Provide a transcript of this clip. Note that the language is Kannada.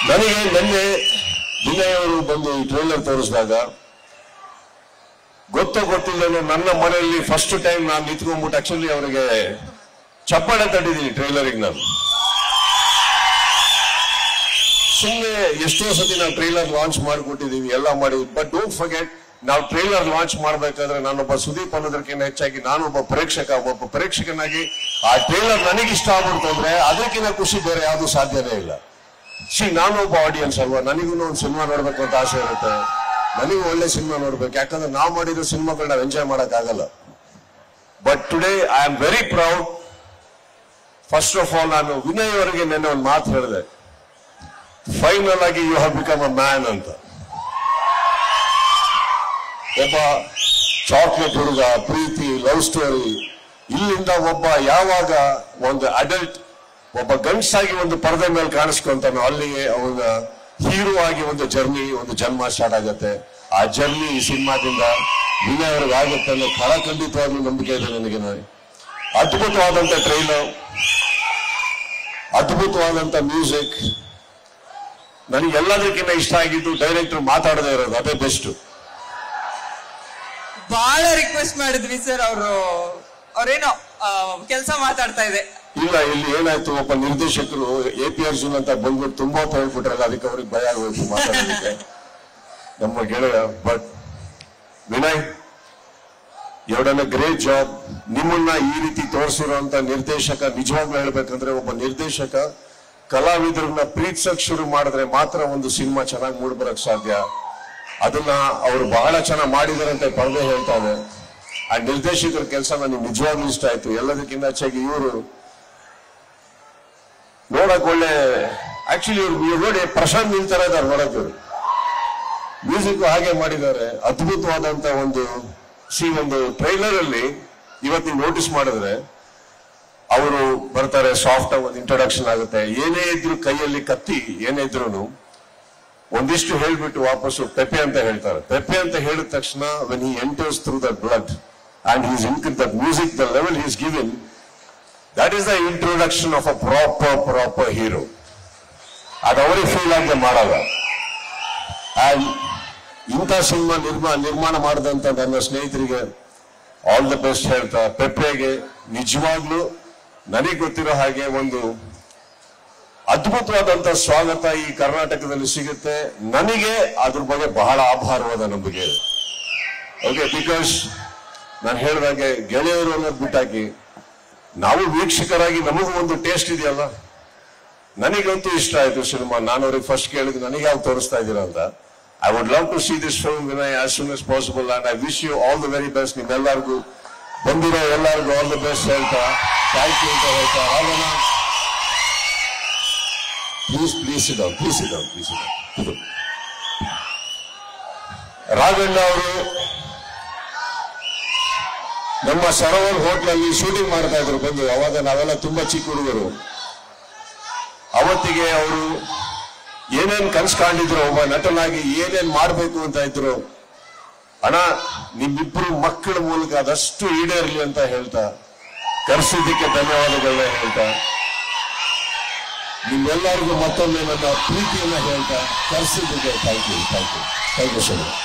ನನಗೆ ನಿನ್ನೆ ವಿನಯ್ ಅವರು ಬಂದು ಈ ಟ್ರೈಲರ್ ತೋರಿಸಿದಾಗ ಗೊತ್ತಿಲ್ಲದೆ ನನ್ನ ಮನೆಯಲ್ಲಿ ಫಸ್ಟ್ ಟೈಮ್ ನಾನು ನಿಂತ್ಕೊಂಡ್ಬಿಟ್ಟು ಆಕ್ಚುಲಿ ಅವರಿಗೆ ಚಪ್ಪಾಳೆ ತಟ್ಟಿದ್ದೀನಿ ಟ್ರೈಲರಿಗೆ. ನಾನು ಸುಮ್ಮನೆ ಎಷ್ಟೋ ಸತಿ ನಾವು ಟ್ರೈಲರ್ ಲಾಂಚ್ ಮಾಡಿಕೊಟ್ಟಿದ್ದೀವಿ, ಎಲ್ಲ ಮಾಡಿದ್ವಿ. ಬಟ್ ಡೋಂಟ್ ಫರ್ಗೆಟ್, ನಾವು ಟ್ರೈಲರ್ ಲಾಂಚ್ ಮಾಡಬೇಕಾದ್ರೆ ನಾನೊಬ್ಬ ಸುದೀಪ್ ಅನ್ನೋದಕ್ಕಿಂತ ಹೆಚ್ಚಾಗಿ ನಾನೊಬ್ಬ ಪ್ರೇಕ್ಷಕನಾಗಿ ಆ ಟ್ರೈಲರ್ ನನಗಿಷ್ಟ ಆಗ್ಬಿಡ್ತು ಅಂದ್ರೆ ಅದಕ್ಕಿಂತ ಖುಷಿ ಬೇರೆ ಯಾವುದು ಸಾಧ್ಯನೇ ಇಲ್ಲ. ನಾನೊಬ್ಬ ಆಡಿಯನ್ಸ್ ಅಲ್ವಾ, ನನಗೂ ಒಂದು ಸಿನಿಮಾ ನೋಡ್ಬೇಕು ಅಂತ ಆಸೆ ಇರುತ್ತೆ. ನನಗೂ ಒಳ್ಳೆ ಸಿನಿಮಾ ನೋಡ್ಬೇಕು, ಯಾಕಂದ್ರೆ ನಾವು ಮಾಡಿರೋ ಸಿನಿಮಾಗಳು ನಾವು ಎಂಜಾಯ್ ಮಾಡಕ್ಕಾಗಲ್ಲ. But today I am very proud. First of all ನಾನು ವಿನಯ್ ಅವರಿಗೆ ನೆನ್ನೆ ಒಂದು ಮಾತು ಹೇಳಿದೆ, ಫೈನಲ್ ಆಗಿ you have become a man ಅಂತ. ಒಬ್ಬ ಚಾಕ್ಲೇಟ್ ಹುಡುಗ, ಪ್ರೀತಿ, ಲವ್ ಸ್ಟೋರಿ, ಇಲ್ಲಿಂದ ಒಬ್ಬ ಯಾವಾಗ ಒಂದು ಅಡಲ್ಟ್ ಒಬ್ಬ ಗಂಡಸಾಗಿ ಒಂದು ಪರದೆ ಮೇಲೆ ಕಾಣಿಸ್ಕೊಂತಾನೋ ಅಲ್ಲಿಗೆ ಅವನ ಹೀರೋ ಆಗಿ ಒಂದು ಜರ್ನಿ, ಒಂದು ಜನ್ಮ ಸ್ಟಾರ್ಟ್ ಆಗುತ್ತೆ. ಆ ಜರ್ನಿ ಈ ಸಿನಿಮಾದಿಂದ ವಿನಯ್ ಅವ್ರಿಗೆ ಆಗುತ್ತೆ ಅನ್ನೋ ಖಂಡಿತವಾಗ್ಲೂ ನಂಬಿಕೆ ಇದೆ ನನಗೆ. ಅದ್ಭುತವಾದಂತ ಟ್ರೈಲರ್, ಅದ್ಭುತವಾದಂತ ಮ್ಯೂಸಿಕ್. ನನಗೆ ಎಲ್ಲದಕ್ಕಿಂತ ಇಷ್ಟ ಆಗಿದ್ದು ಡೈರೆಕ್ಟರ್ ಮಾತಾಡದೇ ಇರೋದು, ಅದೇ ಬೆಸ್ಟ್. ಬಹಳ ರಿಕ್ವೆಸ್ಟ್ ಮಾಡಿದ್ವಿ ಸರ್, ಅವ್ರೇನೋ ಕೆಲಸ ಮಾತಾಡ್ತಾ ಇದೆ. ಇಲ್ಲ, ಇಲ್ಲಿ ಏನಾಯ್ತು, ಒಬ್ಬ ನಿರ್ದೇಶಕರು APR ಜೂನ್ ಅಂತ ಬಂದ್ಬಿಟ್ಟು ತುಂಬಾ ಹೇಳ್ಬಿಟ್ರಲ್ಲ, ಅದಕ್ಕೆ ಅವ್ರಿಗೆ ಭಯ ಆಗೋಯ್ತು ಮಾತಾಡೋದಕ್ಕೆ ನಮ್ಮ ಗೆಳೆಯ. But Vinay, you have done a great job. ನಿಮ್ಮನ್ನ ಈ ರೀತಿ ತೋರಿಸಿರುವಂತ ನಿರ್ದೇಶಕ, ನಿಜವಾಗ್ಲೂ ಹೇಳ್ಬೇಕಂದ್ರೆ ಒಬ್ಬ ನಿರ್ದೇಶಕ ಕಲಾವಿದರನ್ನ ಪ್ರೀತಿಸಕ್ ಶುರು ಮಾಡಿದ್ರೆ ಮಾತ್ರ ಒಂದು ಸಿನಿಮಾ ಚೆನ್ನಾಗಿ ಮೂಡ್ ಬರಕ್ ಸಾಧ್ಯ. ಅದನ್ನ ಅವರು ಬಹಳ ಚೆನ್ನಾಗಿ ಮಾಡಿದಾರೆ ಅಂತ ಪರದೆ ಹೇಳ್ತಾ ಇದೆ. ಆ ನಿರ್ದೇಶಕರ ಕೆಲಸ ನನಗೆ ನಿಜವಾಗ್ಲೂ ಇಷ್ಟ ಆಯ್ತು. ಎಲ್ಲದಕ್ಕಿಂತ ಹೆಚ್ಚಾಗಿ ಇವರು ನೋಡಕ್ ಒಳ್ಳೆ, ಆಕ್ಚುಲಿ ಇವ್ರು ನೋಡಿ ಪ್ರಶಾಂತ್ ನಿಲ್ತಾರ ಇದ್ದಾರೆ ನೋಡಕ್. ಇವರು ಮ್ಯೂಸಿಕ್ ಹಾಗೆ ಮಾಡಿದ್ದಾರೆ, ಅದ್ಭುತವಾದಂತ ಒಂದು ಟ್ರೈಲರ್ ಅಲ್ಲಿ ಇವತ್ತು ನೀವು ನೋಟಿಸ್ ಮಾಡಿದ್ರೆ ಅವರು ಬರ್ತಾರೆ, ಸಾಫ್ಟ್ ಆಗಿ ಒಂದು ಇಂಟ್ರೊಡಕ್ಷನ್ ಆಗುತ್ತೆ. ಏನೇ ಇದ್ರು ಕೈಯಲ್ಲಿ ಕತ್ತಿ ಏನೇ ಇದ್ರು ಒಂದಿಷ್ಟು ಹೇಳ್ಬಿಟ್ಟು ವಾಪಸ್ಸು ಪೆಪೆ ಅಂತ ಹೇಳ್ತಾರೆ. ಪೆಪೆ ಅಂತ ಹೇಳಿದ ತಕ್ಷಣ when he enters through the blood and he's increase the music, the level he's given, that is the introduction of a proper hero. ಅದು ಅವರಿಗೆ ಫೀಲ್ ಆಗದೆ ಮಾಡಲ್ಲ. ಅಂಡ್ ಇಂಥ ಸಿನಿಮಾ ನಿರ್ಮಾಣ ಮಾಡಿದಂತ ನನ್ನ ಸ್ನೇಹಿತರಿಗೆ ಆಲ್ ದ ಬೆಸ್ಟ್ ಹೇಳ್ತಾ, ಪೆಪ್ಪೆಗೆ ನಿಜವಾಗ್ಲೂ ನನಗೆ ಗೊತ್ತಿರೋ ಹಾಗೆ ಒಂದು ಅದ್ಭುತವಾದಂತ ಸ್ವಾಗತ ಈ ಕರ್ನಾಟಕದಲ್ಲಿ ಸಿಗುತ್ತೆ. ನನಗೆ ಅದ್ರ ಬಗ್ಗೆ ಬಹಳ ಆಭಾರವಾದ ನಂಬಿಕೆ ಇದೆ. ಓಕೆ, ಬಿಕಾಸ್ ನಾನು ಹೇಳಿದಾಗೆ ಗೆಳೆಯರು ಅನ್ನೋದು ಬಿಟ್ಟಾಕಿ ನಾವು ವೀಕ್ಷಕರಾಗಿ ನಮಗೂ ಒಂದು ಟೇಸ್ಟ್ ಇದೆಯಲ್ಲ. ನನಗಂತೂ ಇಷ್ಟ ಆಯ್ತು ಸಿನಿಮಾ. ನಾನು ಅವ್ರಿಗೆ ಫಸ್ಟ್ ಕೇಳಿದ್ದು ನನಗೆ ಯಾವ್ದು ತೋರಿಸ್ತಾ ಇದ್ದೀರಾ ಅಂತ. I would love to see this film, Vinay, as soon as possible, and I wish you all the very best. ನಿಮ್ಮೆಲ್ಲರಿಗೂ ಬಂದಿರೋ ಎಲ್ಲರಿಗೂ ಆಲ್ ದ ಬೆಸ್ಟ್ ಹೇಳ್ತಾ, ಥ್ಯಾಂಕ್ ಯು ಅಂತ ಹೇಳ್ತಾ, ರಾಘಣ್ಣ ಪ್ಲೀಸ್ ಇಡೌನ್. ರಾಘಣ್ಣ ಅವರು ನಮ್ಮ ಸರೋವರ್ ಹೋಟ್ಲಲ್ಲಿ ಶೂಟಿಂಗ್ ಮಾಡ್ತಾ ಇದ್ರು ಬಂದು. ಅವಾಗ ನಾವೆಲ್ಲ ತುಂಬಾ ಚಿಕ್ಕ ಹುಡುಗರು. ಅವತ್ತಿಗೆ ಅವರು ಏನೇನ್ ಕನ್ಸು ಕಾಣಿದ್ರು, ಒಬ್ಬ ನಟನಾಗಿ ಏನೇನ್ ಮಾಡ್ಬೇಕು ಅಂತ ಇದ್ರು. ಅಣ್ಣ, ನಿಮ್ಮಿಬ್ರು ಮಕ್ಕಳ ಮೂಲಕ ಅದಷ್ಟು ಈಡೇರ್ಲಿ ಅಂತ ಹೇಳ್ತಾ, ಕರೆಸಿದ್ದಕ್ಕೆ ಧನ್ಯವಾದಗಳನ್ನ ಹೇಳ್ತಾ, ನಿಮ್ಮೆಲ್ಲರಿಗೂ ಮತ್ತೊಮ್ಮೆ ನನ್ನ ಪ್ರೀತಿಯನ್ನ ಹೇಳ್ತಾ, ಕರೆಸಿದ್ದಕ್ಕೆ ಥ್ಯಾಂಕ್ ಯು ಸೊ ಮಚ್.